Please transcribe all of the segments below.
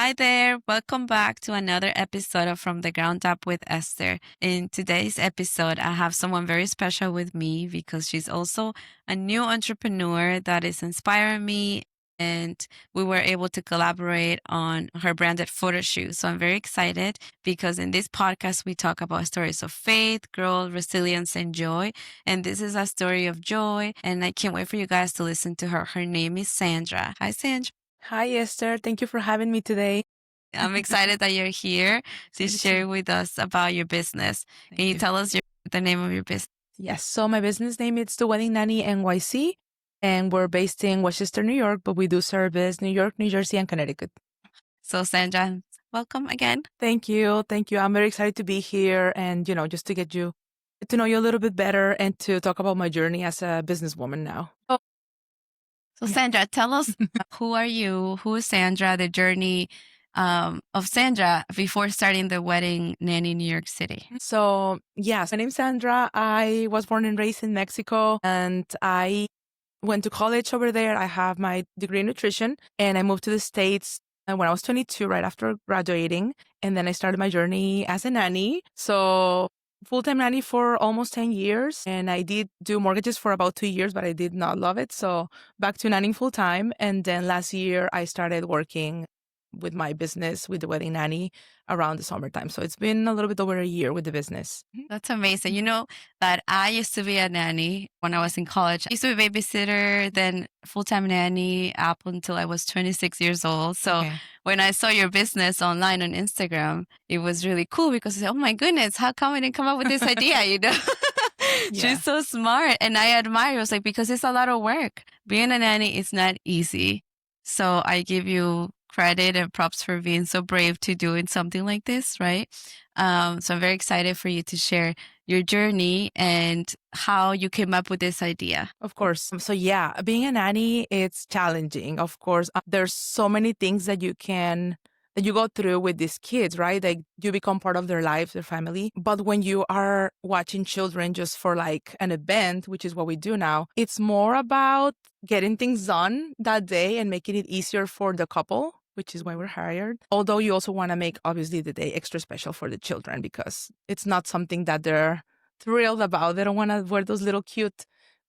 Hi there. Welcome back to another episode of From the Ground Up with Esther. In today's episode, I have someone very special with me because she's also a new entrepreneur that is inspiring me. And we were able to collaborate on her branded photo shoot. So I'm very excited because in this podcast, we talk about stories of faith, growth, resilience, and joy. And this is a story of joy. And I can't wait for you guys to listen to her. Her name is Sandra. Hi, Sandra. Hi, Esther. Thank you for having me today. I'm excited that you're here to Excited share too. with us about your business. Thank Can you you. tell us the name of your business? Yes. So my business name is the Wedding Nanny NYC, and we're based in Westchester, New York, but we do service New York, New Jersey, and Connecticut. So, Sandra, welcome again. Thank you. Thank you. I'm very excited to be here and, just to get to know you a little bit better and to talk about my journey as a businesswoman now. So, Sandra, tell us who are you? Who is Sandra? The journey of Sandra before starting the Wedding Nanny in New York City. So, yes, my name's Sandra. I was born and raised in Mexico, and I went to college over there. I have my degree in nutrition, and I moved to the States when I was 22, right after graduating. And then I started my journey as a nanny. So full-time nanny for almost 10 years. And I did do mortgages for about 2 years, but I did not love it. So back to nannying full-time. And then last year, I started working with my business with the Wedding Nanny around the summertime. So it's been a little bit over a year with the business. That's amazing. You know that I used to be a nanny when I was in college. I used to be a babysitter, then full-time nanny up until I was 26 years old. So when I saw your business online on Instagram, it was really cool because I said, oh my goodness, how come I didn't come up with this idea, She's so smart. And I admire. I was like, because it's a lot of work. Being a nanny is not easy. So I give you credit and props for being so brave to doing something like this, right? So I'm very excited for you to share your journey and how you came up with this idea. Of course. So yeah, being a nanny, it's challenging. Of course, there's so many things that you go through with these kids, right? Like you become part of their life, their family. But when you are watching children just for like an event, which is what we do now, it's more about getting things done that day and making it easier for the couple, which is why we're hired. Although you also want to make obviously the day extra special for the children because it's not something that they're thrilled about. They don't want to wear those little cute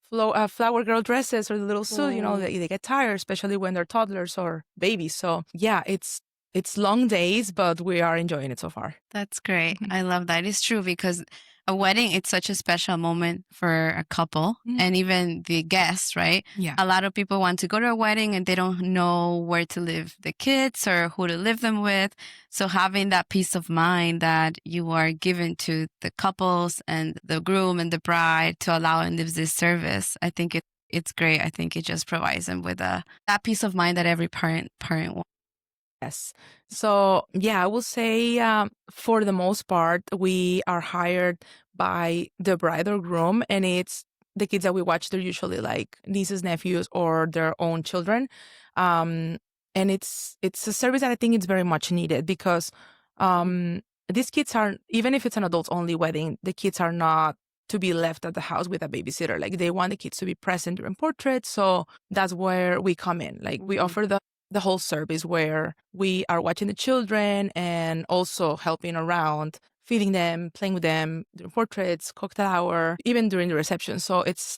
flower girl dresses or the little suit, they get tired, especially when they're toddlers or babies. So yeah, it's long days, but we are enjoying it so far. That's great. I love that. It's true because a wedding, it's such a special moment for a couple and even the guests, right? Yeah. A lot of people want to go to a wedding and they don't know where to live the kids or who to live them with. So having that peace of mind that you are given to the couples and the groom and the bride to allow and live this service, I think it's great. I think it just provides them with that peace of mind that every parent wants. Yes. So, yeah, I will say for the most part, we are hired by the bride or groom, and it's the kids that we watch. They're usually like nieces, nephews, or their own children. And it's a service that I think it's very much needed because these kids are, even if it's an adults-only wedding, the kids are not to be left at the house with a babysitter. Like they want the kids to be present during portraits. So that's where we come in. Like we offer the whole service where we are watching the children and also helping around, feeding them, playing with them, doing portraits, cocktail hour, even during the reception. So it's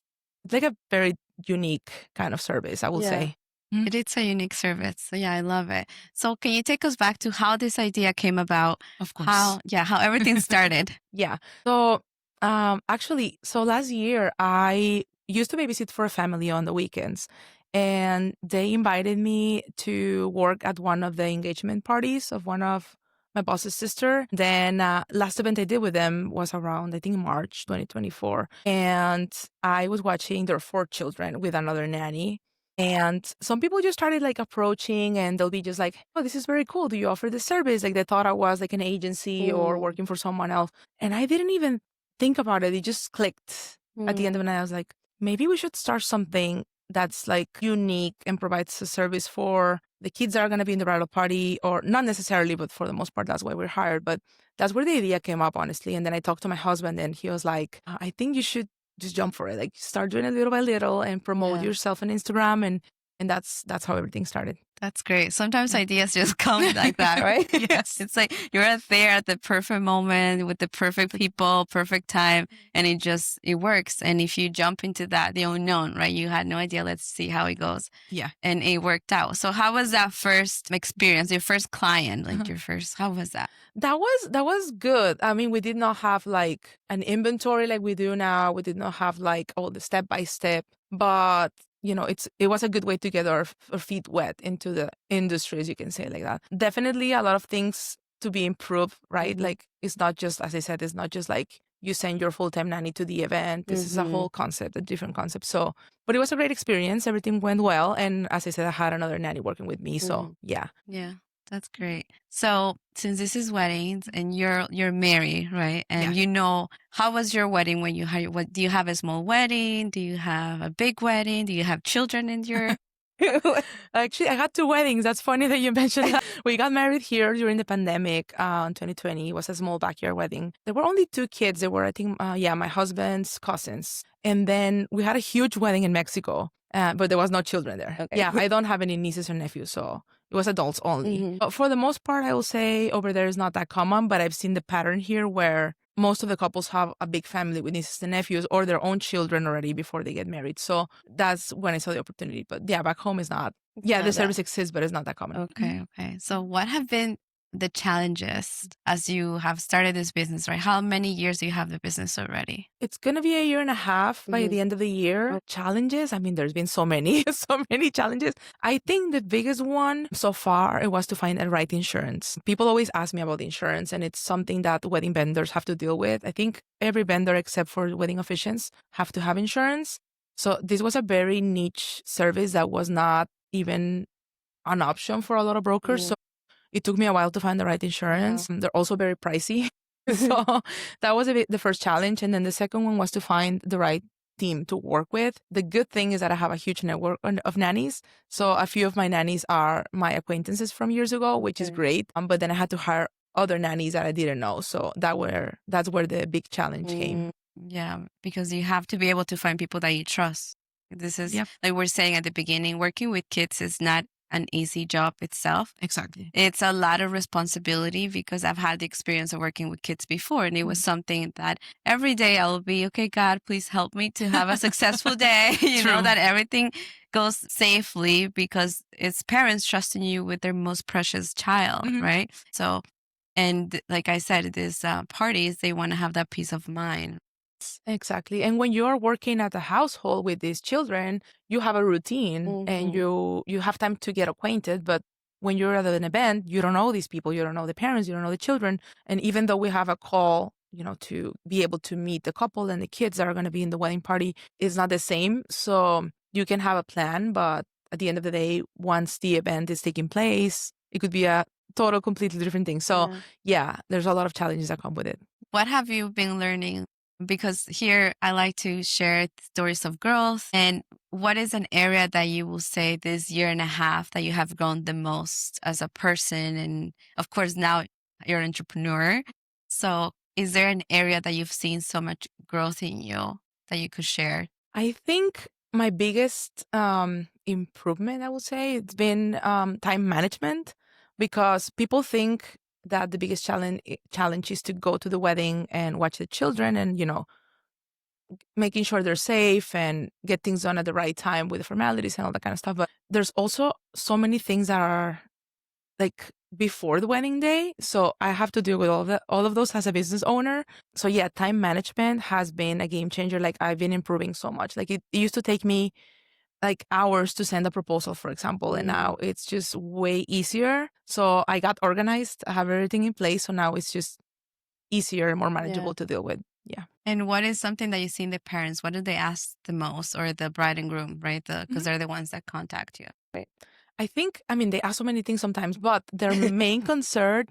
like a very unique kind of service, I will say. It is a unique service. So yeah, I love it. So can you take us back to how this idea came about? Of course. How everything started. Yeah. So actually, last year I used to babysit for a family on the weekends. And they invited me to work at one of the engagement parties of one of my boss's sister. Then last event I did with them was around, I think, March 2024. And I was watching their 4 children with another nanny. And some people just started like approaching and they'll be just like, oh, this is very cool. Do you offer this service? Like they thought I was like an agency or working for someone else. And I didn't even think about it. It just clicked at the end of the night. I was like, maybe we should start something that's like unique and provides a service for the kids that are going to be in the bridal party, or not necessarily, but for the most part, that's why we're hired. But that's where the idea came up, honestly. And then I talked to my husband and he was like, I think you should just jump for it. Like start doing it little by little and promote yourself on Instagram and And that's how everything started. That's great. Sometimes ideas just come like that, right? Yes. It's like you're there at the perfect moment with the perfect people, perfect time, and it works. And if you jump into that, the unknown, right? You had no idea. Let's see how it goes. Yeah. And it worked out. So how was that first experience, your first client, like how was that? That was good. I mean, we did not have like an inventory like we do now. We did not have like all the step by step, but it was a good way to get our feet wet into the industry, as you can say like that. Definitely a lot of things to be improved, right? Like it's not just, as I said, it's not just like you send your full-time nanny to the event. This is a whole concept, a different concept. So, but it was a great experience. Everything went well. And as I said, I had another nanny working with me. So yeah. Yeah. That's great. So since this is weddings and you're married, right? And how was your wedding when you had what do you have a small wedding? Do you have a big wedding? Do you have children in your Actually, I had 2 weddings. That's funny that you mentioned that. We got married here during the pandemic in 2020. It was a small backyard wedding. There were only 2 kids. There were, I think, my husband's cousins. And then we had a huge wedding in Mexico, but there was no children there. Okay. Yeah, I don't have any nieces or nephews, so it was adults only. But for the most part, I will say over there is not that common, but I've seen the pattern here where most of the couples have a big family with nieces and nephews or their own children already before they get married. So that's when I saw the opportunity. But yeah, back home is not. Yeah, the service exists, but it's not that common. Okay. So what have been the challenges as you have started this business, right? How many years do you have the business already? It's going to be a year and a half by the end of the year. Challenges, I mean, there's been so many challenges. I think the biggest one so far, it was to find the right insurance. People always ask me about the insurance, and it's something that wedding vendors have to deal with. I think every vendor except for wedding officiants have to have insurance. So this was a very niche service that was not even an option for a lot of brokers. So it took me a while to find the right insurance. They're also very pricey. So that was the first challenge. And then the second one was to find the right team to work with. The good thing is that I have a huge network of nannies. So a few of my nannies are my acquaintances from years ago, which is great. But then I had to hire other nannies that I didn't know. So that's where the big challenge came. Yeah, because you have to be able to find people that you trust. This is like we're saying at the beginning, working with kids is not an easy job itself. Exactly. It's a lot of responsibility because I've had the experience of working with kids before, and it was something that every day I will be, okay, God, please help me to have a successful day. You know, that everything goes safely because it's parents trusting you with their most precious child, right? So, and like I said, these parties, they want to have that peace of mind. Exactly. And when you're working at a household with these children, you have a routine and you have time to get acquainted. But when you're at an event, you don't know these people, you don't know the parents, you don't know the children. And even though we have a call, to be able to meet the couple and the kids that are going to be in the wedding party, is not the same. So you can have a plan, but at the end of the day, once the event is taking place, it could be a total, completely different thing. So yeah, there's a lot of challenges that come with it. What have you been learning? Because here I like to share stories of growth. And what is an area that you will say this year and a half that you have grown the most as a person? And of course, now you're an entrepreneur. So is there an area that you've seen so much growth in you that you could share? I think my biggest improvement, I would say, it's been time management, because people think that the biggest challenge is to go to the wedding and watch the children and, making sure they're safe and get things done at the right time with the formalities and all that kind of stuff. But there's also so many things that are like before the wedding day. So I have to deal with all of those as a business owner. So yeah, time management has been a game changer. Like I've been improving so much. Like it used to take me like hours to send a proposal, for example, and now it's just way easier. So I got organized, I have everything in place. So now it's just easier, more manageable to deal with. Yeah. And what is something that you see in the parents? What do they ask the most, or the bride and groom, right? Because they're the ones that contact you. Right. I think, they ask so many things sometimes, but their main concern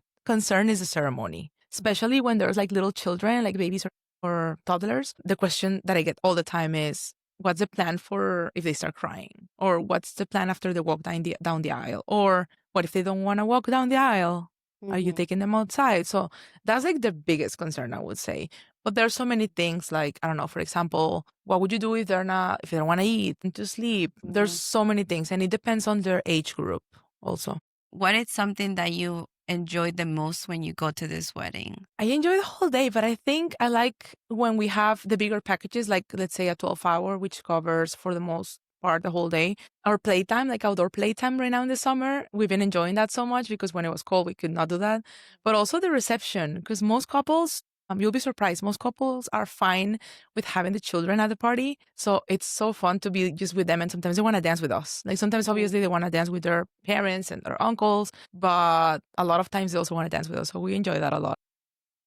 is the ceremony, especially when there's like little children, like babies or toddlers. The question that I get all the time is, what's the plan for if they start crying? Or what's the plan after they walk down the aisle? Or what if they don't want to walk down the aisle? Are you taking them outside? So that's like the biggest concern, I would say. But there's so many things like, I don't know, for example, what would you do if if they don't want to eat and to sleep? There's so many things, and it depends on their age group also. What is something that you enjoyed the most when you go to this wedding? I enjoy the whole day, but I think I like when we have the bigger packages, like let's say a 12-hour, which covers for the most part the whole day. Our playtime, like outdoor playtime right now in the summer, we've been enjoying that so much because when it was cold, we could not do that. But also the reception, because most couples, you'll be surprised, most couples are fine with having the children at the party. So it's so fun to be just with them. And sometimes they want to dance with us. Like sometimes, obviously, they want to dance with their parents and their uncles, but a lot of times they also want to dance with us. So we enjoy that a lot.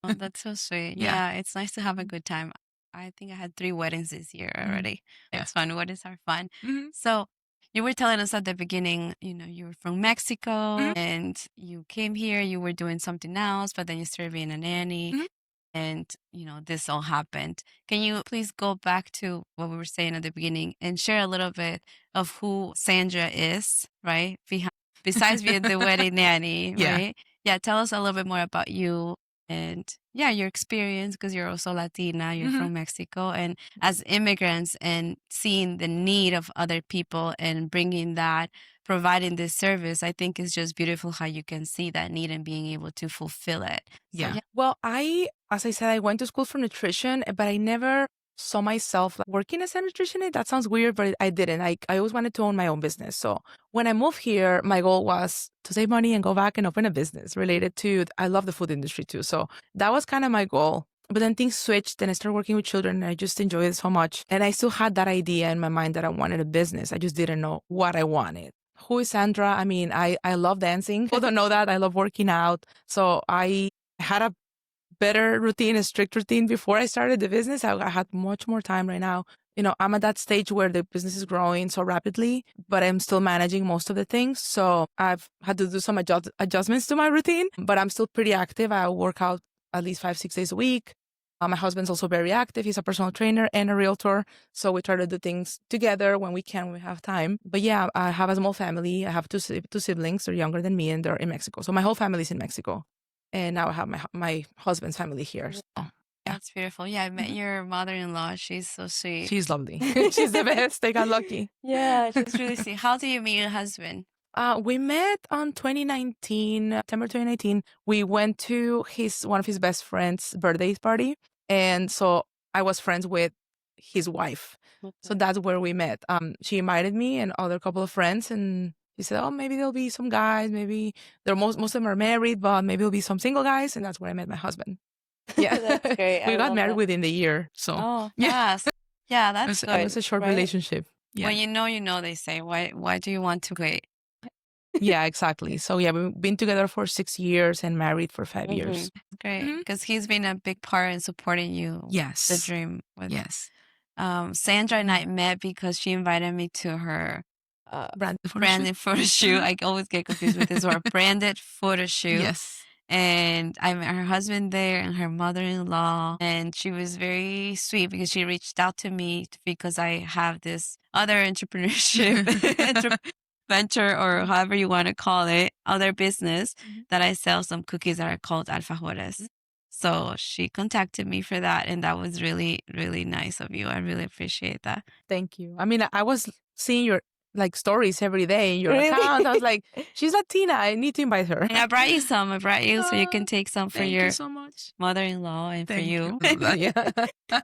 Oh, that's so sweet. Yeah, it's nice to have a good time. I think I had 3 weddings this year already. It's fun. Weddings are fun. So you were telling us at the beginning, you were from Mexico and you came here, you were doing something else, but then you started being a nanny and, this all happened. Can you please go back to what we were saying at the beginning and share a little bit of who Sandra is, right? Besides being the wedding nanny, right? Yeah, tell us a little bit more about you and your experience because you're also Latina, you're from Mexico, and as immigrants and seeing the need of other people and bringing that, providing this service, I think is just beautiful how you can see that need and being able to fulfill it. So, Well, as I said, I went to school for nutrition, but I never saw myself working as a nutritionist. That sounds weird, but I didn't. I always wanted to own my own business. So when I moved here, my goal was to save money and go back and open a business related to, I love the food industry too. So that was kind of my goal. But then things switched and I started working with children and I just enjoyed it so much. And I still had that idea in my mind that I wanted a business. I just didn't know what I wanted. Who is Sandra? I mean, I love dancing. People don't know that. I love working out. So I had a better routine, a strict routine before I started the business. I had much more time right now. I'm at that stage where the business is growing so rapidly, but I'm still managing most of the things. So I've had to do some adjustments to my routine, but I'm still pretty active. I work out at least 5-6 days a week. My husband's also very active. He's a personal trainer and a realtor. So we try to do things together when we can, when we have time. But yeah, I have a small family. I have two siblings. They're younger than me and they're in Mexico. So my whole family's in Mexico. And now I have my husband's family here. So, that's beautiful. Yeah, I met your mother-in-law. She's so sweet. She's lovely. She's the best. They got lucky. Yeah, she's really sweet. How do you meet your husband? We met on 2019, September 2019. We went to one of his best friend's birthday party. And so I was friends with his wife. Okay. So that's where we met. She invited me and other couple of friends, and he said, "Oh, maybe there'll be some guys. Maybe most of them are married, but maybe there'll be some single guys." And that's where I met my husband. Yeah, that's great. We got married within the year. So yes, yeah, that's good. It was a short relationship. Yeah. When you know, they say, why do you want to wait? Yeah, exactly. So yeah, we've been together for 6 years and married for 5 years. Great, because he's been a big part in supporting you. Yes, the dream. Sandra and I met because she invited me to her branded photo shoot. I always get confused with this word, branded photo shoot. Yes. And I met her husband there and her mother-in-law. And she was very sweet because she reached out to me because I have this other entrepreneurship venture, or however you want to call it, other business that I sell some cookies that are called alfajores. So she contacted me for that. And that was really, really nice of you. I really appreciate that. Thank you. I mean, I was seeing your stories every day in your account. I was like, she's Latina. I need to invite her. And I brought you some. So you can take some for your mother-in-law and for you. Yeah.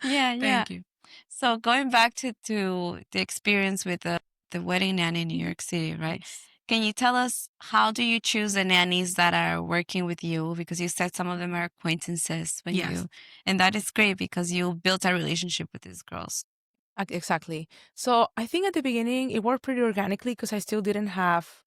Thank you. So going back to the experience with the wedding nanny in New York City, right? Can you tell us, how do you choose the nannies that are working with you? Because you said some of them are acquaintances when and that is great because you built a relationship with these girls. Exactly. So I think at the beginning it worked pretty organically because I still didn't have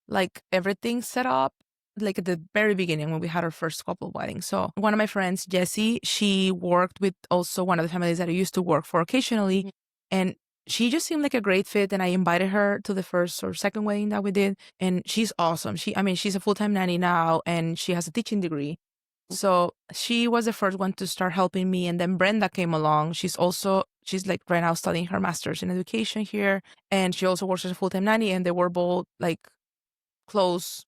everything set up at the very beginning when we had our first couple wedding. So one of my friends, Jessie, she worked with also one of the families that I used to work for occasionally. And she just seemed like a great fit. And I invited her to the first or second wedding that we did. And she's awesome. She's a full-time nanny now and she has a teaching degree. So she was the first one to start helping me. And then Brenda came along. She's right now studying her master's in education here. And she also works as a full-time nanny. And they were both close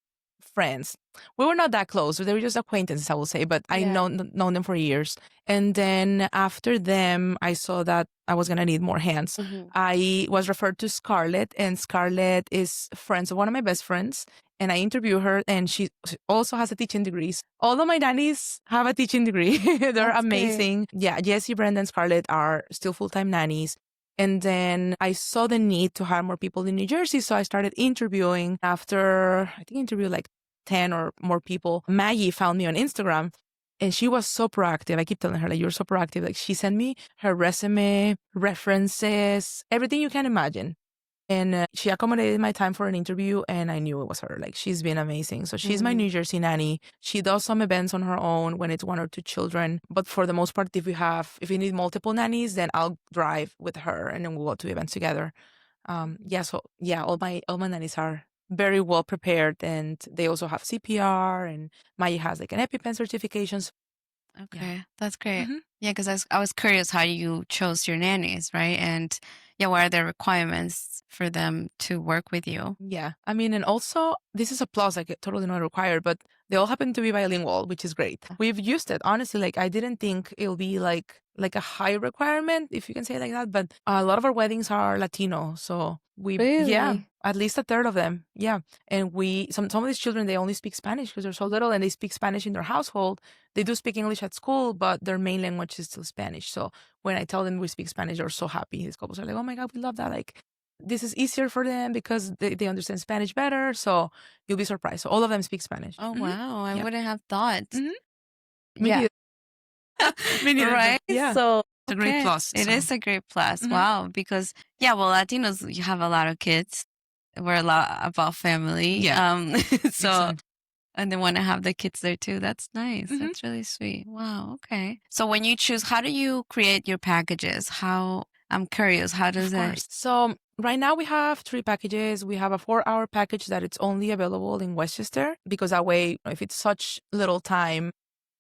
friends. We were not that close. They were just acquaintances, I will say, but I known them for years. And then after them, I saw that I was going to need more hands. I was referred to Scarlett, and Scarlett is friends of one of my best friends. And I interview her, and she also has a teaching degree. All of my nannies have a teaching degree. They're That's amazing. great. Yeah, Jessie, Brenda, and Scarlett are still full-time nannies. And then I saw the need to hire more people in New Jersey. So I started interviewing. After, I think, interviewed like 10 or more people. Maggie found me on Instagram, and she was so proactive. I keep telling her, like, you're so proactive. Like, she sent me her resume, references, everything you can imagine. And she accommodated my time for an interview, and I knew it was her. Like, she's been amazing. So she's my New Jersey nanny. She does some events on her own when it's 1 or 2 children. But for the most part, if you need multiple nannies, then I'll drive with her, and then we'll go to events together. All my nannies are very well prepared, and they also have CPR, and Maya has like an EpiPen certifications. Okay, that's great. Yeah, because I was curious how you chose your nannies, right? And yeah, what are the requirements for them to work with you? Yeah. I mean, and also this is a plus, like totally not required, but they all happen to be bilingual, which is great. We've used it. Honestly, like I didn't think it'll be like a high requirement, if you can say it like that, but a lot of our weddings are Latino. So yeah, Really? at least a third of them. Yeah. And some of these children, they only speak Spanish because they're so little, and they speak Spanish in their household. They do speak English at school, but their main language is still Spanish. So when I tell them we speak Spanish, they're so happy. These couples are like, oh my God, we love that. Like, this is easier for them because they understand Spanish better. So you'll be surprised. So all of them speak Spanish. Oh, wow. I wouldn't have thought. Me Yeah. Me neither. Right? Yeah. So It's a great plus. It so. is a great plus. Wow. Because yeah, well, Latinos, you have a lot of kids. We're a lot about family. Yeah. So and they want to have the kids there too. That's nice. That's really sweet. Wow. Okay. So when you choose, how do you create your packages? I'm curious, how does that? So right now we have 3 packages. We have a 4-hour package that it's only available in Westchester, because that way, if it's such little time,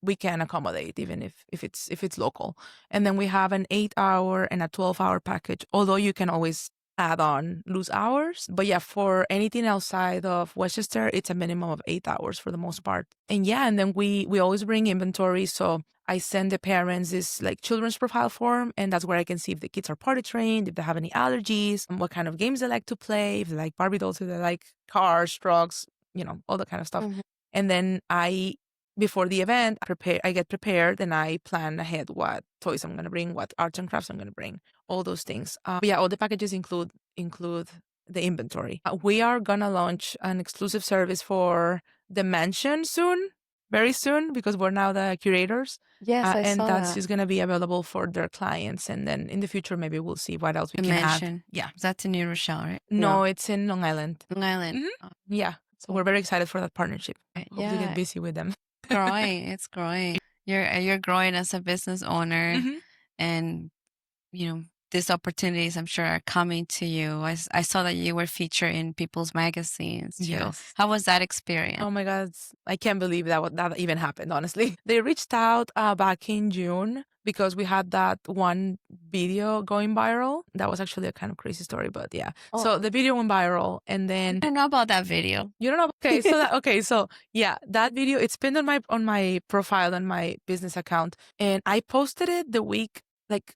we can accommodate even if it's local. And then we have an 8-hour and a 12-hour package, although you can always add on loose hours. But yeah, for anything outside of Westchester, it's a minimum of 8 hours for the most part. And yeah, and then we always bring inventory. So I send the parents this like children's profile form, and that's where I can see if the kids are potty trained, if they have any allergies, what kind of games they like to play, if they like Barbie dolls, if they like cars, trucks, all that kind of stuff. And then before the event, I get prepared, and I plan ahead what toys I'm going to bring, what arts and crafts I'm going to bring, all those things. But yeah, all the packages include the inventory. We are going to launch an exclusive service for the mansion soon, very soon, because we're now the curators. Yes, I and saw that's that. just going to be available for their clients. And then in the future, maybe we'll see what else we can Mansion. add. Yeah. That's in New Rochelle, right? No, it's in Long Island. Long Island. Yeah. So we're very excited for that partnership. Hope to Yeah. get busy with them. Growing. It's growing. You're growing as a business owner, and these opportunities, I'm sure, are coming to you. I saw that you were featured in People's magazines too. Yes. How was that experience? Oh my God, I can't believe that even happened. Honestly, they reached out back in June because we had that one video going viral. That was actually a kind of crazy story, but yeah. So the video went viral, and then I don't know about that video. You don't know? Okay, so yeah, that video, it's pinned on my profile on my business account, and I posted it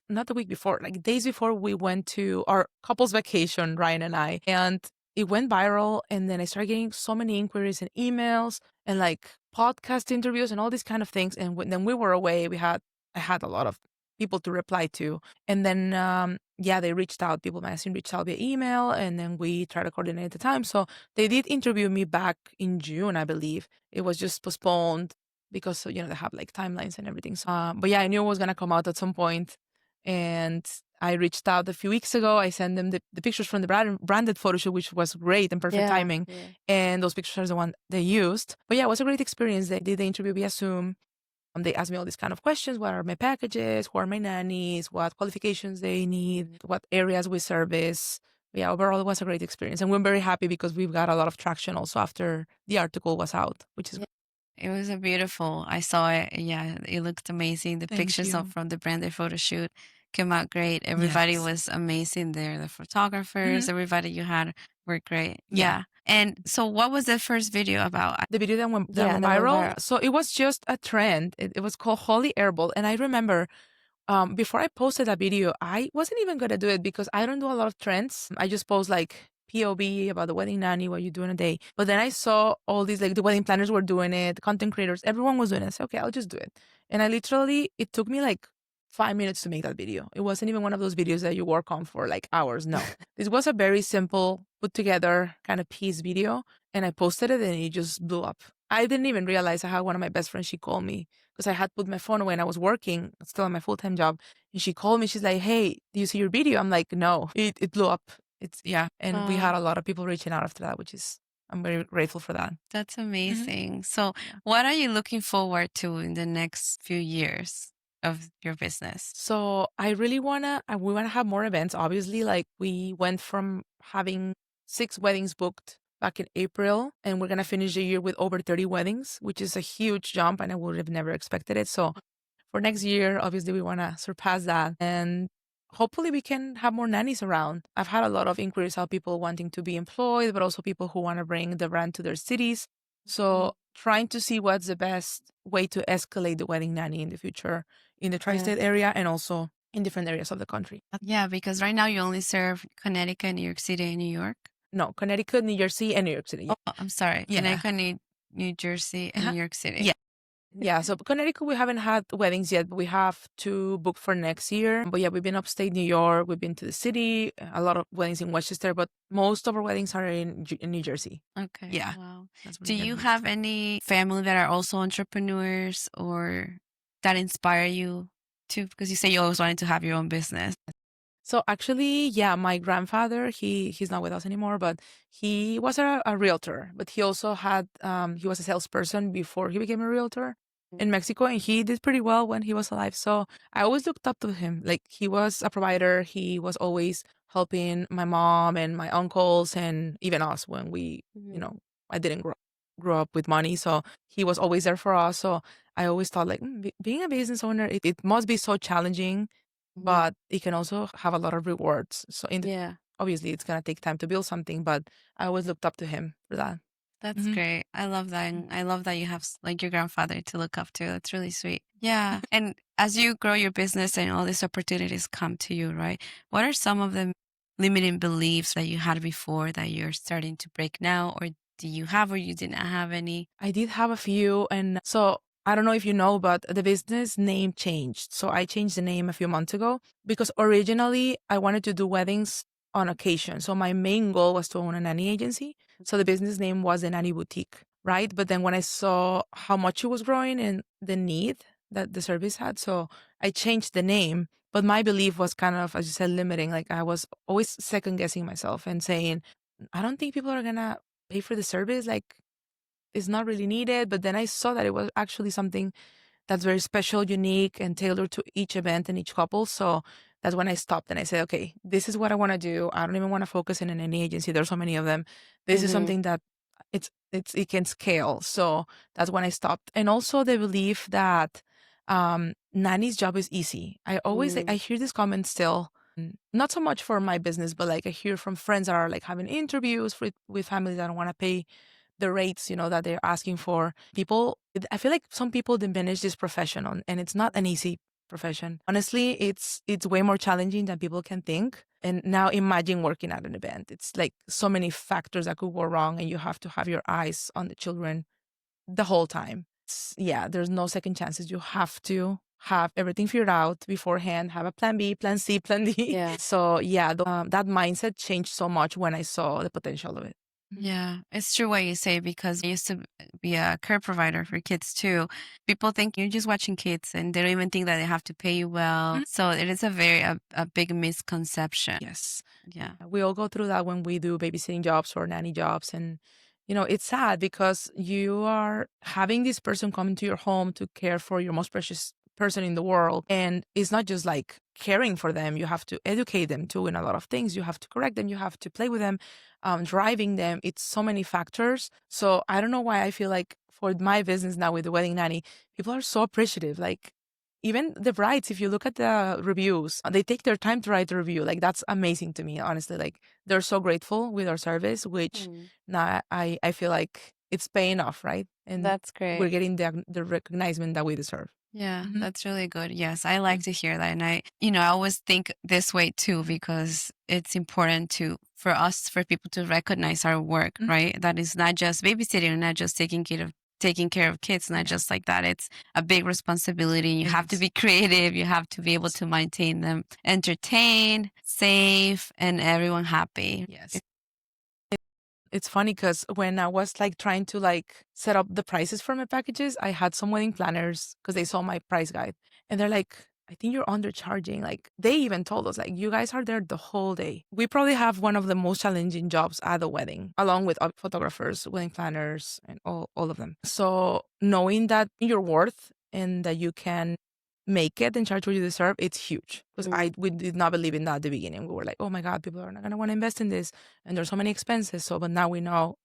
not the week before, like days before we went to our couple's vacation, Ryan and I, and it went viral. And then I started getting so many inquiries and emails and like podcast interviews and all these kind of things. And then we were away. I had a lot of people to reply to. And then, they reached out. People Magazine reached out via email, and then we tried to coordinate the time. So they did interview me back in June, I believe. It was just postponed because, they have like timelines and everything. So, but yeah, I knew it was going to come out at some point. And I reached out a few weeks ago. I sent them the pictures from the branded photo shoot, which was great and perfect timing. Yeah. And those pictures are the one they used. But yeah, it was a great experience. They did the interview via Zoom. They asked me all these kind of questions. What are my packages? Who are my nannies? What qualifications they need? What areas we service? Yeah, overall, it was a great experience. And we're very happy because we've got a lot of traction also after the article was out, which is It was a beautiful. I saw it. Yeah, it looked amazing. The pictures from the branded photo shoot came out great. Everybody was amazing there. The photographers, everybody you had were great. Yeah. Yeah. And so what was the first video about? The video that went Yeah, that went viral. viral. So it was just a trend. It was called Holy Airball. And I remember before I posted that video, I wasn't even gonna do it because I don't do a lot of trends. I just post like POV about the wedding nanny, what you do in a day. But then I saw all these like the wedding planners were doing it, content creators, everyone was doing it. I said, okay, I'll just do it. And I literally, it took me like 5 minutes to make that video. It wasn't even one of those videos that you work on for like hours. No, this was a very simple, put together kind of piece video. And I posted it and it just blew up. I didn't even realize I had one of my best friends. She called me because I had put my phone away and I was working still on my full-time job. And she called me. She's like, hey, do you see your video? I'm like, no, it blew up. It's yeah. And we had a lot of people reaching out after that, which is, I'm very grateful for that. That's amazing. So what are you looking forward to in the next few years of your business? So I really we wanna have more events. Obviously, like we went from having 6 weddings booked back in April, and we're gonna finish the year with over 30 weddings, which is a huge jump, and I would have never expected it. So for next year, obviously, we wanna surpass that, and hopefully, we can have more nannies around. I've had a lot of inquiries how people wanting to be employed, but also people who wanna bring the brand to their cities. So trying to see what's the best way to escalate the wedding nanny in the future in the tri-state area and also in different areas of the country. Yeah, because right now you only serve Connecticut, New York City, and New York. No, Connecticut, New Jersey, and New York City. Oh, I'm sorry. Yeah. Connecticut, New Jersey, and New York City. Yeah. Yeah, so Connecticut, we haven't had weddings yet, but we have 2 booked for next year. But yeah, we've been upstate New York, we've been to the city, a lot of weddings in Westchester, but most of our weddings are in New Jersey. Okay. Yeah. Wow. That's where Do we get you most. have any family that are also entrepreneurs or that inspire you too? Because you say you always wanted to have your own business. So actually, yeah, my grandfather, he's not with us anymore, but he was a realtor, but he also had he was a salesperson before he became a realtor in Mexico, and he did pretty well when he was alive. So I always looked up to him. Like he was a provider. He was always helping my mom and my uncles and even us when we, I didn't grow up with money. So he was always there for us. So I always thought like being a business owner, it must be so challenging, but it can also have a lot of rewards. So obviously it's gonna take time to build something, but I always looked up to him for that. That's great. I love that. And I love that you have like your grandfather to look up to. That's really sweet. Yeah. And as you grow your business and all these opportunities come to you, right? What are some of the limiting beliefs that you had before that you're starting to break now? Or do you have or you did not have any? I did have a few. And so I don't know if you know, but the business name changed. So I changed the name a few months ago because originally I wanted to do weddings on occasion. So my main goal was to own a nanny agency. So the business name was the Nanny Boutique, right? But then when I saw how much it was growing and the need that the service had, so I changed the name. But my belief was kind of, as you said, limiting. Like I was always second guessing myself and saying, I don't think people are going to pay for the service. Like it's not really needed. But then I saw that it was actually something that's very special, unique, and tailored to each event and each couple. So that's when I stopped and I said, okay, this is what I want to do. I don't even want to focus in any agency. There's so many of them. This is something that it can scale. So that's when I stopped. And also the belief that nanny's job is easy. I always I hear this comment still. Not so much for my business, but like I hear from friends that are like having interviews with families that don't want to pay the rates, that they're asking for. I feel like some people diminish this profession and it's not an easy profession. Honestly, it's way more challenging than people can think. And now imagine working at an event. It's like so many factors that could go wrong and you have to have your eyes on the children the whole time. There's no second chances. You have to have everything figured out beforehand, have a plan B, plan C, plan D. Yeah. So that mindset changed so much when I saw the potential of it. Yeah, it's true what you say because I used to be a care provider for kids too. People think you're just watching kids and they don't even think that they have to pay you well. So it is a big misconception. Yes. Yeah. We all go through that when we do babysitting jobs or nanny jobs. And, it's sad because you are having this person come into your home to care for your most precious person in the world. And it's not just like caring for them. You have to educate them too in a lot of things. You have to correct them. You have to play with them, driving them. It's so many factors. So I don't know why I feel like for my business now with the wedding nanny, people are so appreciative. Like even the brides, if you look at the reviews, they take their time to write the review. Like, that's amazing to me, honestly. Like, they're so grateful with our service, which now I feel like it's paying off, right? And That's great. we're getting the recognition that we deserve. Yeah, that's really good. Yes, I like to hear that. And I always think this way too, because it's important for people to recognize our work, right? That is not just babysitting, not just taking care of kids, not just like that. It's a big responsibility. You have to be creative. You have to be able to maintain them entertained, safe, and everyone happy. Yes. It's funny because when I was like trying to like set up the prices for my packages, I had some wedding planners because they saw my price guide and they're like, I think you're undercharging. Like, they even told us, like, you guys are there the whole day. We probably have one of the most challenging jobs at the wedding, along with photographers, wedding planners, and all of them. So knowing that you're worth and that you can make it and charge what you deserve, it's huge. Because we did not believe in that at the beginning. We were like, oh my God, people are not going to want to invest in this. And there's so many expenses. But now we know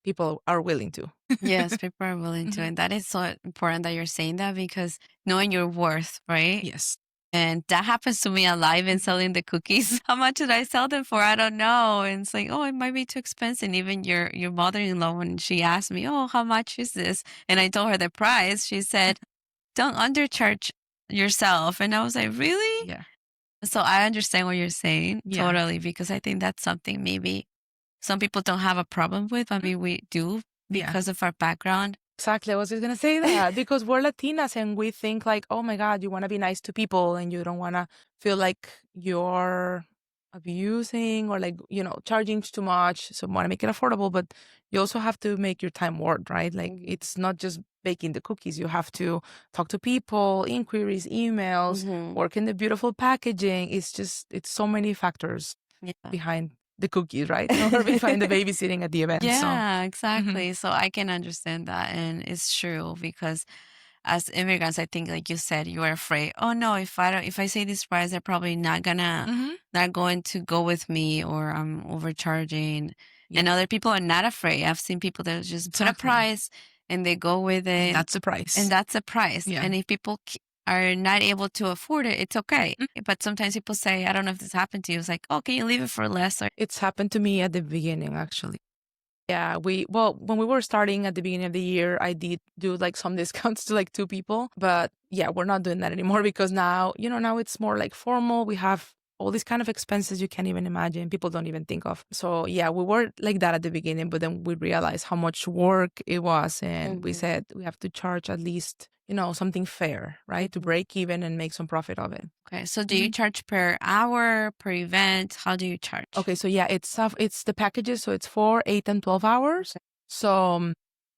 people are willing to. Yes, people are willing to. And that is so important that you're saying that, because knowing your worth, right? Yes. And that happens to me a lot, even selling the cookies. How much did I sell them for? I don't know. And it's like, oh, it might be too expensive. And even your mother-in-law, when she asked me, oh, how much is this? And I told her the price, she said, don't undercharge yourself. And I was like, really? Yeah. So I understand what you're saying totally, because I think that's something maybe some people don't have a problem with. I mean, we do because of our background. Exactly. I was just going to say that because we're Latinas and we think like, oh my God, you want to be nice to people and you don't want to feel like you're abusing or like, charging too much. So want to make it affordable, but you also have to make your time worth, right? Like, it's not just baking the cookies. You have to talk to people, inquiries, emails, work in the beautiful packaging. It's so many factors behind the cookies, right? Or behind the babysitting at the event. Yeah, exactly. So I can understand that. And it's true, because as immigrants, I think, like you said, you are afraid. Oh no, if I say this price, they're probably not going to go with me, or I'm overcharging. And other people are not afraid. I've seen people that just put a price and they go with it. And that's the price. And that's the price. And if people are not able to afford it, it's okay. But sometimes people say, I don't know if this happened to you. It's like, oh, can you leave it for less? It's happened to me at the beginning, actually. Yeah, when we were starting at the beginning of the year, I did do like some discounts to like 2 people. But yeah, we're not doing that anymore because now, now it's more like formal. We have all these kind of expenses you can't even imagine. People don't even think of. So yeah, we were like that at the beginning, but then we realized how much work it was. And we said we have to charge at least, something fair, right? To break even and make some profit of it. Okay. So do you charge per hour, per event? How do you charge? Okay. So yeah, it's the packages. So it's 4, 8, and 12 hours. Okay. So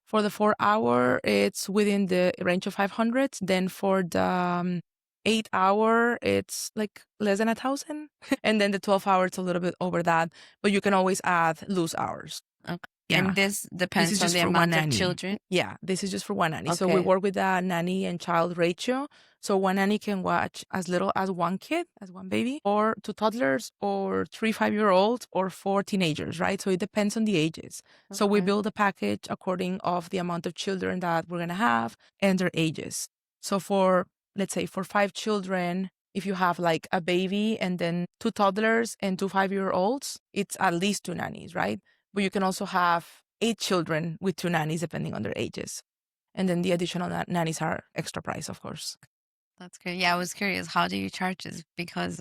for the 4-hour, it's within the range of 500. Then for the 8-hour, it's like less than 1,000. And then the 12-hour, it's a little bit over that. But you can always add loose hours. Okay. Yeah. And this depends on the amount of children? Yeah, this is just for one nanny. Okay. So we work with a nanny and child ratio. So one nanny can watch as little as 1 kid, as 1 baby, or 2 toddlers, or 3 5-year-olds, or 4 teenagers, right? So it depends on the ages. Okay. So we build a package according of the amount of children that we're going to have and their ages. So let's say for 5 children, if you have like a baby and then 2 toddlers and 2 5-year-olds, it's at least 2 nannies, right? But you can also have 8 children with 2 nannies, depending on their ages. And then the additional nannies are extra price, of course. That's good. Yeah, I was curious. How do you charge this? Because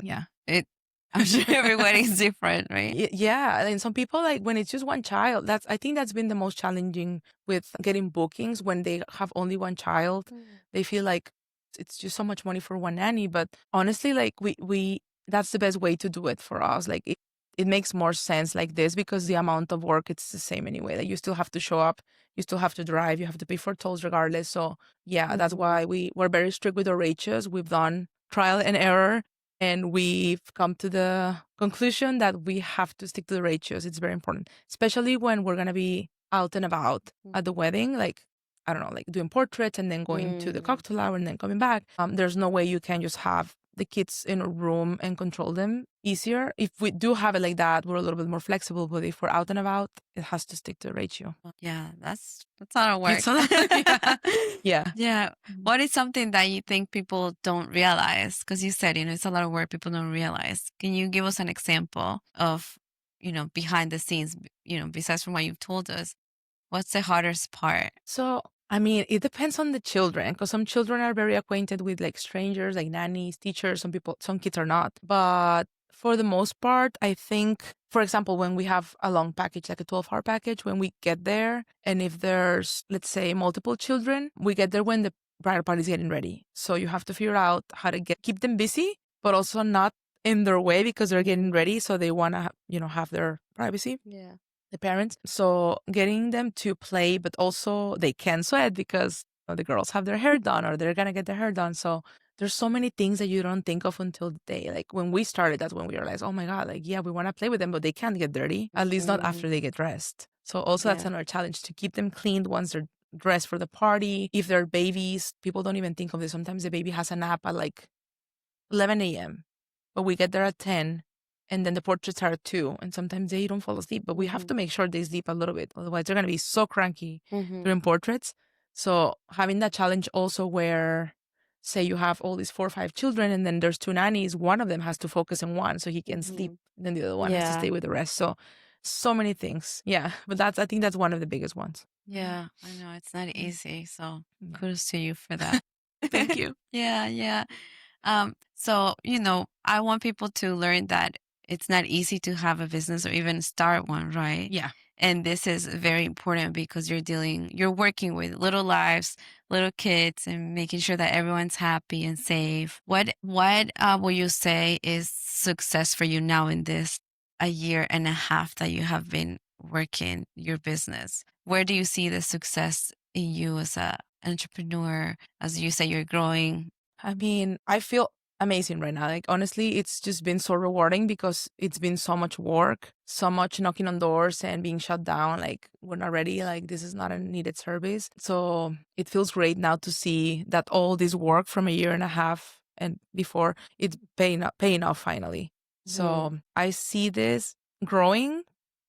I'm sure everybody is different, right? Yeah. And some people, like when it's just 1 child, I think that's been the most challenging with getting bookings. When they have only 1 child, they feel like it's just so much money for 1 nanny. But honestly, like we that's the best way to do it for us. Like it makes more sense like this because the amount of work, it's the same anyway. Like you still have to show up, you still have to drive, you have to pay for tolls regardless. So yeah, that's why we're very strict with our ratios. We've done trial and error, and we've come to the conclusion that we have to stick to the ratios. It's very important, especially when we're going to be out and about at the wedding, like, I don't know, like doing portraits and then going to the cocktail hour and then coming back. There's no way you can just have the kids in a room and control them easier. If we do have it like that, we're a little bit more flexible. But if we're out and about, it has to stick to the ratio. Yeah, that's a lot of work. Yeah. Yeah. Yeah. What is something that you think people don't realize? Because you said, it's a lot of work people don't realize. Can you give us an example of, behind the scenes, besides from what you've told us? What's the hardest part? So, I mean, it depends on the children because some children are very acquainted with like strangers, like nannies, teachers. Some kids are not. But for the most part, I think, for example, when we have a long package, like a 12-hour package, when we get there, and if there's, let's say, multiple children, we get there when the bridal party is getting ready. So you have to figure out how to keep them busy, but also not in their way because they're getting ready. So they want to, have their privacy. Yeah. The parents. So getting them to play, but also they can sweat because the girls have their hair done or they're going to get their hair done. So there's so many things that you don't think of until the day. Like when we started, that's when we realized, oh my God, like, yeah, we want to play with them, but they can't get dirty, at least not after they get dressed. So also that's another challenge to keep them cleaned once they're dressed for the party. If they're babies, people don't even think of this. Sometimes the baby has a nap at like 11 a.m., but we get there at 10. And then the portraits are at 2. And sometimes they don't fall asleep, but we have to make sure they sleep a little bit. Otherwise, they're going to be so cranky during portraits. So having that challenge also where, say you have all these 4 or 5 children and then there's 2 nannies, one of them has to focus on one so he can sleep. And then the other one has to stay with the rest. So many things. Yeah. But I think that's one of the biggest ones. Yeah, I know. It's not easy. So kudos to you for that. Thank you. Yeah. So, I want people to learn that it's not easy to have a business or even start one, right? Yeah. And this is very important because you're working with little lives, little kids, and making sure that everyone's happy and safe. What will you say is success for you now in this a year and a half that you have been working your business? Where do you see the success in you as an entrepreneur? As you say, you're growing. I mean, I feel amazing right now. Like, honestly, it's just been so rewarding because it's been so much work, so much knocking on doors and being shut down. Like, we're not ready. Like, this is not a needed service. So it feels great now to see that all this work from a year and a half and before, it's paying off finally. So I see this growing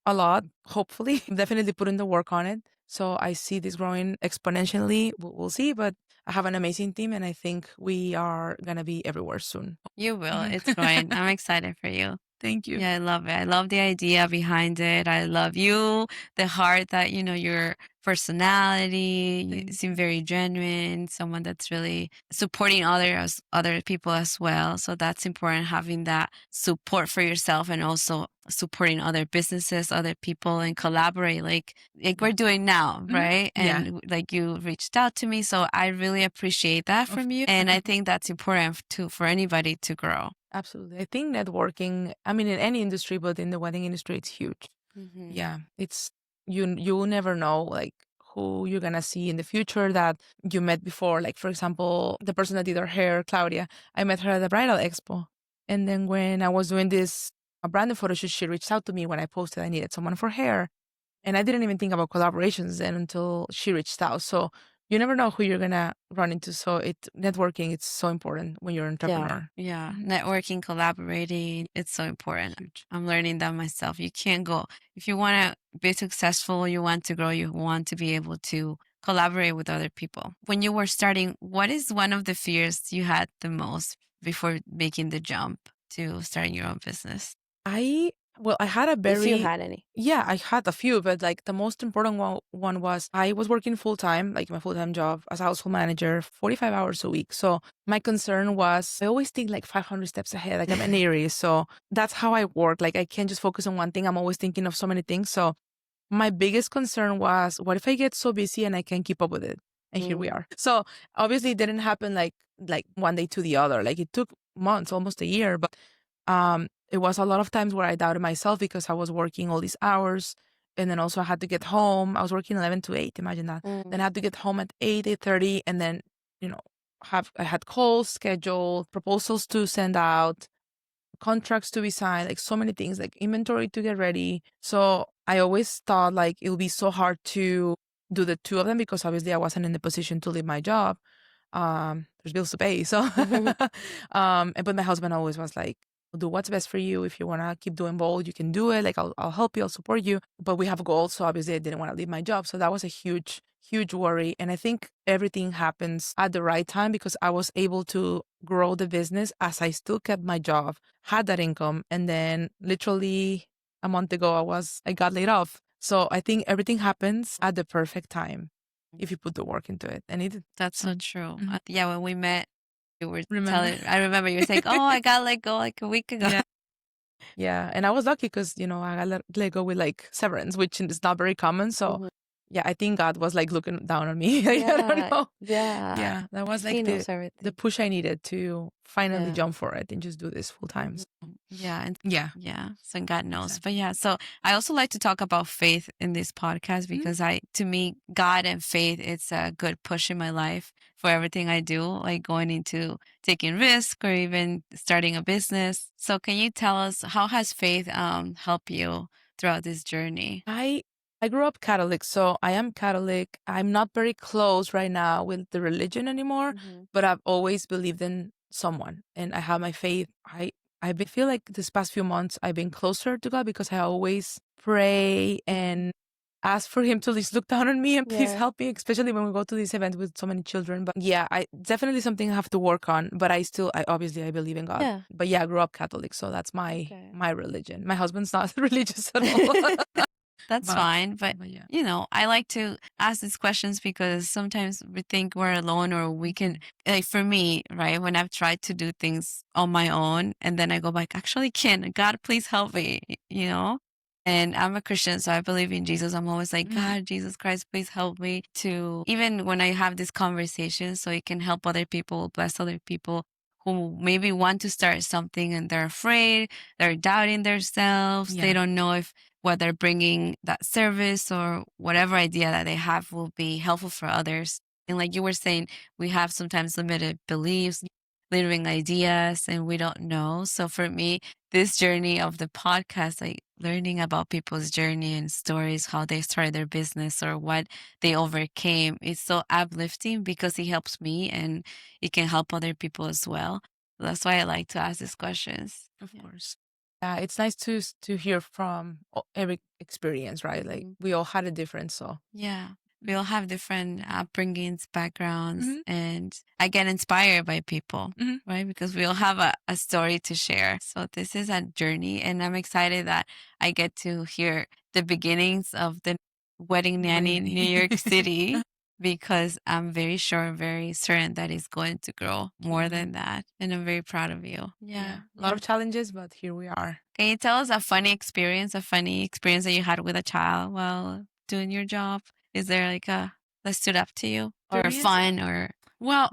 a lot, hopefully. Definitely putting the work on it. So I see this growing exponentially. We'll see, but I have an amazing team and I think we are going to be everywhere soon. You will. It's going. I'm excited for you. Thank you. Yeah, I love it. I love the idea behind it. I love you, the heart that, your personality. You seem very genuine, someone that's really supporting other people as well. So that's important, having that support for yourself and also supporting other businesses, other people, and collaborate like we're doing now, right? And like you reached out to me. So I really appreciate that from you. And I think that's important for anybody to grow. Absolutely. I think networking, I mean, in any industry, but in the wedding industry, it's huge. Yeah. It's, you'll never know like who you're going to see in the future that you met before. Like, for example, the person that did her hair, Claudia, I met her at the bridal expo. And then when I was doing this branding photo shoot, she reached out to me when I posted I needed someone for hair. And I didn't even think about collaborations then until she reached out. So you never know who you're going to run into. So networking, it's so important when you're an entrepreneur. Yeah. Networking, collaborating, it's so important. Huge. I'm learning that myself. You can't go, if you want to be successful, you want to grow, you want to be able to collaborate with other people. When you were starting, what is one of the fears you had the most before making the jump to starting your own business? I had a very... If you had any. Yeah, I had a few, but like the most important one was I was working full-time, like my full-time job as a household manager, 45 hours a week. So my concern was I always think like 500 steps ahead, like I'm an Aries. So that's how I work. Like I can't just focus on one thing. I'm always thinking of so many things. So my biggest concern was, what if I get so busy and I can't keep up with it? And here we are. So obviously it didn't happen like one day to the other. Like it took months, almost a year, but it was a lot of times where I doubted myself because I was working all these hours. And then also I had to get home. I was working 11 to 8, imagine that. Then I had to get home at 8, 8:30. And then, I had calls scheduled, proposals to send out, contracts to be signed, like so many things, like inventory to get ready. So I always thought like it would be so hard to do the two of them because obviously I wasn't in the position to leave my job. There's bills to pay. So, but my husband always was like, do what's best for you. If you want to keep doing both, you can do it. Like, I'll help you, I'll support you. But we have goals. So obviously I didn't want to leave my job. So that was a huge, huge worry. And I think everything happens at the right time because I was able to grow the business as I still kept my job, had that income. And then literally a month ago, I got laid off. So I think everything happens at the perfect time if you put the work into it. And that's so true. Yeah, when we met, you were Remember? I remember you were saying, "Oh, I got let go like a week ago." Yeah. Yeah, and I was lucky because I got let go with like severance, which is not very common. So yeah, I think God was like looking down on me. I don't know. Yeah, that was like the push I needed to finally jump for it and just do this full time. Yeah, and Yeah. so God knows. But yeah, so I also like to talk about faith in this podcast because to me, God and faith, it's a good push in my life for everything I do, like going into taking risk or even starting a business. So can you tell us how has faith helped you throughout this journey? I grew up Catholic, so I am Catholic. I'm not very close right now with the religion anymore, but I've always believed in someone and I have my faith. Feel like this past few months I've been closer to God because I always pray and ask for him to just look down on me and please help me, especially when we go to these events with so many children. But yeah, I definitely something I have to work on, but I obviously I believe in God. Yeah. But yeah, I grew up Catholic, so that's my religion. My husband's not religious at all. That's fine. But yeah. I like to ask these questions because sometimes we think we're alone or we can, like for me, right? When I've tried to do things on my own and then I go back, actually, can God please help me, And I'm a Christian, so I believe in Jesus. I'm always like, God, Jesus Christ, please help me to, even when I have this conversation, so it can help other people, bless other people who maybe want to start something and they're afraid, they're doubting themselves, they don't know if what they're bringing that service or whatever idea that they have will be helpful for others. And like you were saying, we have sometimes limited beliefs, limiting ideas, and we don't know. So for me, this journey of the podcast, like learning about people's journey and stories, how they started their business or what they overcame, it's so uplifting because it helps me and it can help other people as well. That's why I like to ask these questions. Of course. Yeah, it's nice to hear from every experience, right? Like we all had a different, so yeah. We all have different upbringings, backgrounds, and I get inspired by people, right? Because we all have a story to share. So this is a journey, and I'm excited that I get to hear the beginnings of the Wedding Nanny in New York City because I'm very sure, very certain that it's going to grow more than that. And I'm very proud of you. Yeah. A lot of challenges, but here we are. Can you tell us a funny experience that you had with a child while doing your job? Is there like that stood up to you or fun or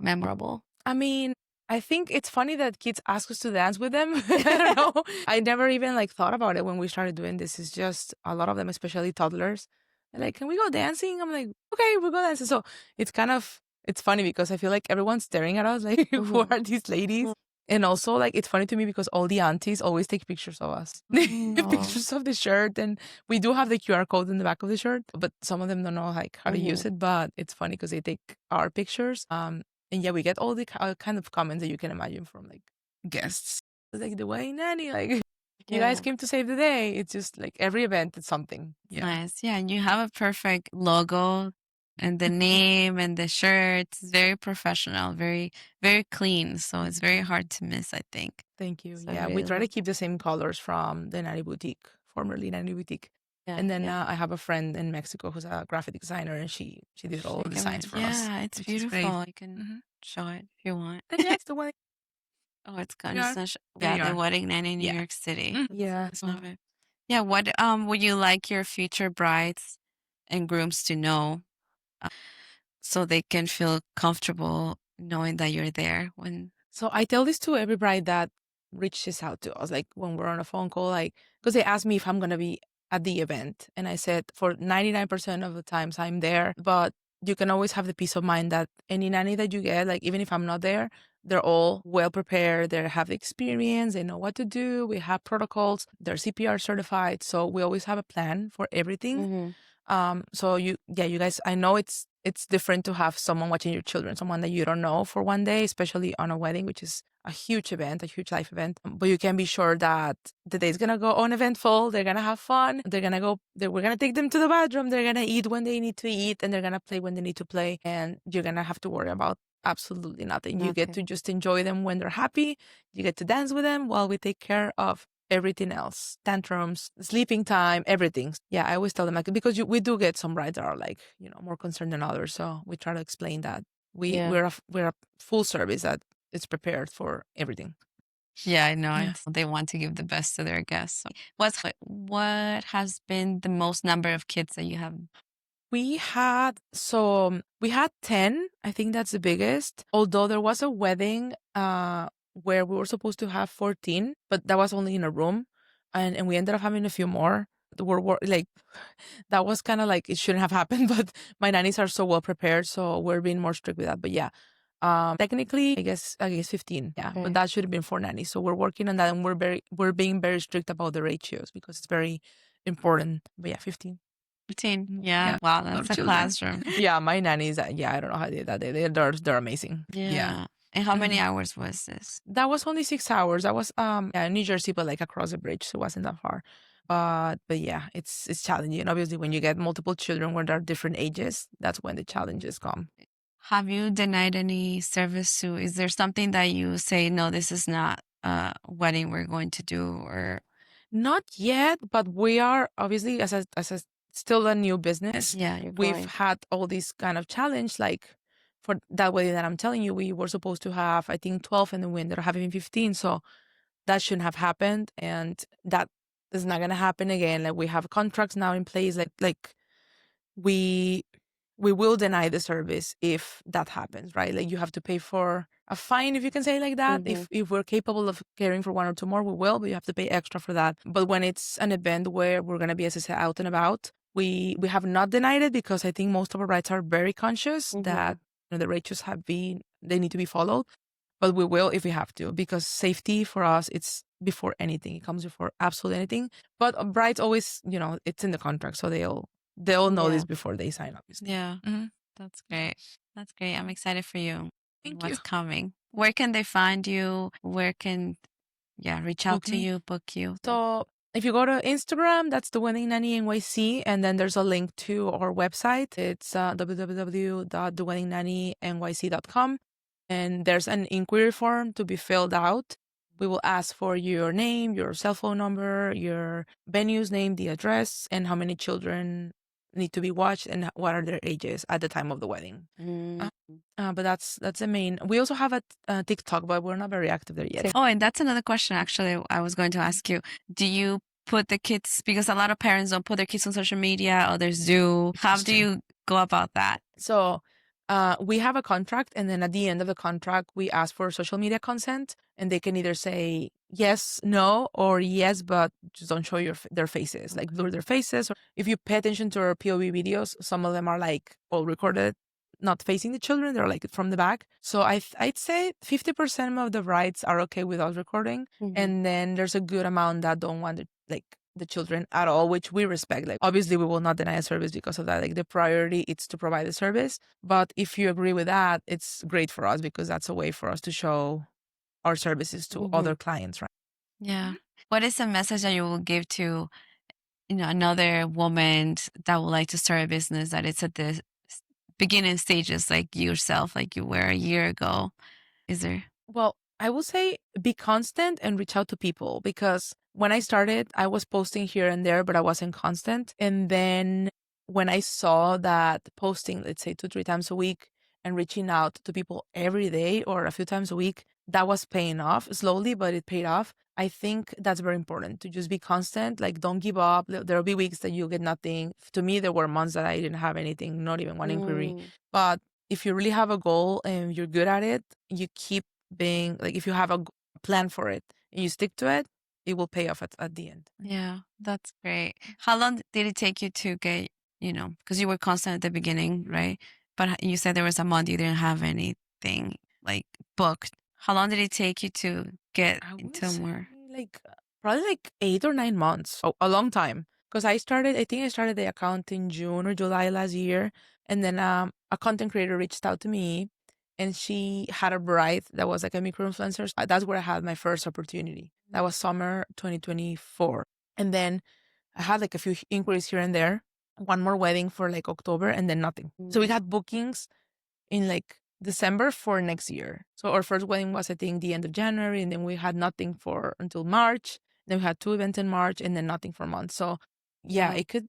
memorable? I mean, I think it's funny that kids ask us to dance with them. I don't know. I never even like thought about it when we started doing this. It's just a lot of them, especially toddlers. They're like, can we go dancing? I'm like, okay, we'll go dancing. So it's funny because I feel like everyone's staring at us like, who are these ladies? And also, like, it's funny to me because all the aunties always take pictures of us. Pictures of the shirt. And we do have the QR code in the back of the shirt, but some of them don't know, like, how to use it. But it's funny because they take our pictures. And yeah, we get all the kind of comments that you can imagine from, like, guests. Like, the wedding nanny, like, you guys came to save the day. It's just, like, every event, it's something. Yeah. Nice. Yeah, and you have a perfect logo and the name and the shirt. It's very professional, very, very clean. So it's very hard to miss, I think. Thank you. So yeah, we try to keep the same colors from the Nanny Boutique, formerly Nanny Boutique. Yeah, and then I have a friend in Mexico who's a graphic designer, and she did all the designs for us. Yeah, it's beautiful. You can show it if you want. Yes, the wedding. Oh, it's gone. The Wedding Nanny in New York City. Yeah. Love it. Yeah. What would you like your future brides and grooms to know so they can feel comfortable knowing that you're there when? So I tell this to every bride that reaches out to us, like when we're on a phone call, like because they ask me if I'm gonna be at the event, and I said for 99% of the times I'm there, but you can always have the peace of mind that any nanny that you get, like even if I'm not there, they're all well prepared. They have experience. They know what to do. We have protocols. They're CPR certified, so we always have a plan for everything. So you guys, I know it's it's different to have someone watching your children, someone that you don't know for one day, especially on a wedding, which is a huge event, a huge life event. But you can be sure that the day's gonna go uneventful. They're gonna have fun. We're gonna take them to the bathroom. They're gonna eat when they need to eat, and they're gonna play when they need to play. And you're gonna have to worry about absolutely nothing. You get to just enjoy them when they're happy. You get to dance with them while we take care of everything else, tantrums, sleeping time, everything. Yeah, I always tell them, like, because we do get some brides that are like, more concerned than others. So we try to explain that we're a full service that is prepared for everything. Yeah, I know. They want to give the best to their guests. So what has been the most number of kids that you have? We had 10. I think that's the biggest. Although there was a wedding where we were supposed to have 14, but that was only in a room, and we ended up having a few more. We're like, that was kind of like, it shouldn't have happened, but my nannies are so well prepared, so we're being more strict with that. But yeah, technically, I guess 15. Yeah, but that should have been 4 nannies. So we're working on that, and we're being very strict about the ratios because it's very important. But yeah, 15. 15. Yeah. Wow, that's a classroom. Yeah, my nannies. Yeah, I don't know how they did that. They're amazing. Yeah. And how many hours was this? That was only 6 hours. That was in New Jersey, but like across the bridge, so it wasn't that far. But yeah, it's challenging. And obviously, when you get multiple children where they're different ages, that's when the challenges come. Have you denied any service to? Is there something that you say, no, this is not a wedding we're going to do, or? Not yet, but we are obviously, as a still a new business. Yeah, we've had all these kind of challenge, like for that wedding that I'm telling you, we were supposed to have, I think, 12, and then we ended up having 15. So that shouldn't have happened, and that is not gonna happen again. Like, we have contracts now in place. Like we will deny the service if that happens, right? Like, you have to pay for a fine, if you can say it like that. If we're capable of caring for 1 or 2 more, we will, but you have to pay extra for that. But when it's an event where we're gonna be, as I said, out and about, we have not denied it, because I think most of our brides are very conscious that the ratios they need to be followed. But we will if we have to, because safety for us, it's before anything. It comes before absolutely anything. But brides always, it's in the contract, so they'll know this before they sign, obviously. Yeah. That's great. That's great. I'm excited for you. Thank What's you. coming? Where can they find you? Where can, reach out to you, book you? So if you go to Instagram, that's the Wedding Nanny NYC, and then there's a link to our website. It's www.theweddingnannynyc.com, and there's an inquiry form to be filled out. We will ask for your name, your cell phone number, your venue's name, the address, and how many children need to be watched, and what are their ages at the time of the wedding. But that's the main. We also have a TikTok, but we're not very active there yet. Oh, and that's another question, actually, I was going to ask you. Do you put the kids, because a lot of parents don't put their kids on social media, others do. How do you go about that? So we have a contract, and then at the end of the contract, we ask for social media consent, and they can either say yes, no, or yes, but just don't show their faces, like blur their faces. Or if you pay attention to our POV videos, some of them are like all recorded, not facing the children. They're like from the back. So I'd say 50% of the brides are okay with us recording, and then there's a good amount that don't want the children at all, which we respect. Like, obviously, we will not deny a service because of that. Like, the priority is to provide the service. But if you agree with that, it's great for us, because that's a way for us to show our services to other clients, right? Yeah. What is the message that you will give to, another woman that would like to start a business, that it's at the beginning stages, like yourself, like you were a year ago? Is there? Well, I will say be constant and reach out to people, because when I started, I was posting here and there, but I wasn't constant. And then when I saw that posting, let's say 2-3 times a week, and reaching out to people every day or a few times a week, that was paying off slowly, but it paid off. I think that's very important, to just be constant. Like, don't give up. There'll be weeks that you'll get nothing. To me, there were months that I didn't have anything, not even one inquiry. But if you really have a goal and you're good at it, you keep being, like, if you have a plan for it and you stick to it, it will pay off at the end. Yeah, that's great. How long did it take you to get, because you were constant at the beginning, right? But you said there was a month you didn't have anything like booked. How long did it take you to get into more? Probably like 8 or 9 months. So a long time. because I think I started the account in June or July last year. And then a content creator reached out to me and she had a bride that was like a micro influencer. That's where I had my first opportunity. That was summer 2024. And then I had like a few inquiries here and there, one more wedding for like October, and then nothing. So we had bookings in like December for next year. So our first wedding was, I think, the end of January, and then we had nothing for until March. Then we had 2 events in March, and then nothing for months. So yeah, it could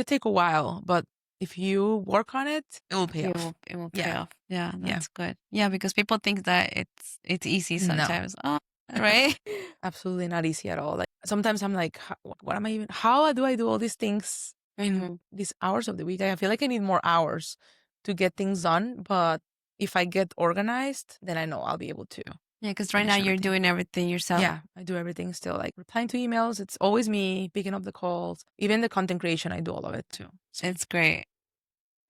take a while, but if you work on it, it will pay off. It will pay off. Yeah, that's good. Yeah, because people think that it's easy sometimes. No. Oh, right? Absolutely not easy at all. Like sometimes I'm like, what am I even? How do I do all these things in these hours of the week? I feel like I need more hours to get things done, but if I get organized, then I know I'll be able to. Yeah, because right now you're doing everything yourself. Yeah, I do everything still. Like replying to emails, it's always me picking up the calls. Even the content creation, I do all of it too. So. It's great.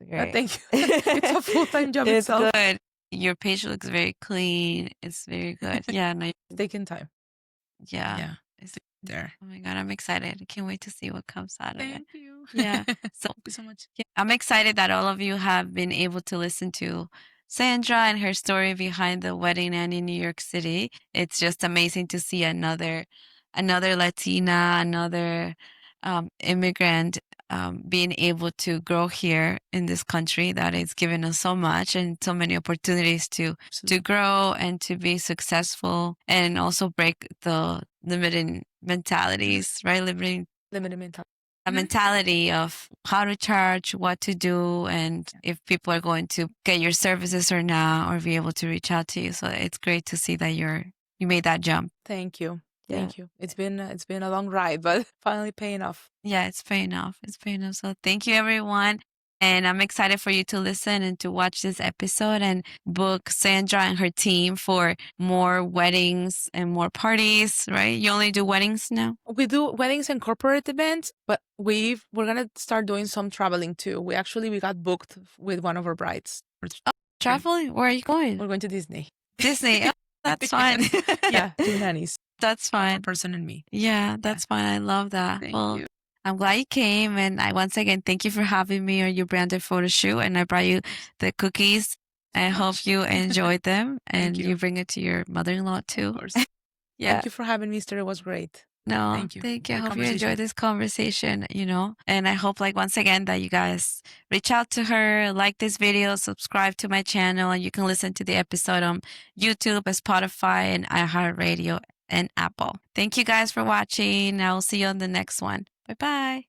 Thank you. It's a full-time job itself. It's good. Your page looks very clean. It's very good. Yeah, no, it's taking time. Yeah. It's there. Oh my God, I'm excited. I can't wait to see what comes out of it. Thank you. Yeah. So, Thank you so much. Yeah, I'm excited that all of you have been able to listen to Sandra and her story behind the Wedding Nanny in New York City. It's just amazing to see another Latina, another immigrant being able to grow here in this country that is giving us so much and so many opportunities to grow and to be successful and also break the limiting mentalities, right? Limiting mentality. A mentality of how to charge, what to do, and if people are going to get your services or not, or be able to reach out to you. So it's great to see that you made that jump. Thank you. Yeah. Thank you. It's been a long ride, but finally paying off. Yeah, it's paying off. It's paying off. So thank you, everyone. And I'm excited for you to listen and to watch this episode and book Sandra and her team for more weddings and more parties, right? You only do weddings now? We do weddings and corporate events, but we're going to start doing some traveling too. We got booked with one of our brides. Oh, traveling? Where are you going? We're going to Disney. Disney? Oh, that's fine. Yeah, 2 nannies. That's fine. One person and me. Yeah, that's fine. I love that. Thank you. I'm glad you came, and once again, thank you for having me on your branded photo shoot, and I brought you the cookies. I hope you enjoyed them, and you bring it to your mother-in-law too. Of course. Yeah. Thank you for having me, Esther. It was great. No, thank you. I hope you enjoyed this conversation, and I hope, like, once again, that you guys reach out to her, like this video, subscribe to my channel, and you can listen to the episode on YouTube, Spotify, and iHeartRadio and Apple. Thank you guys for watching. I will see you on the next one. Bye-bye.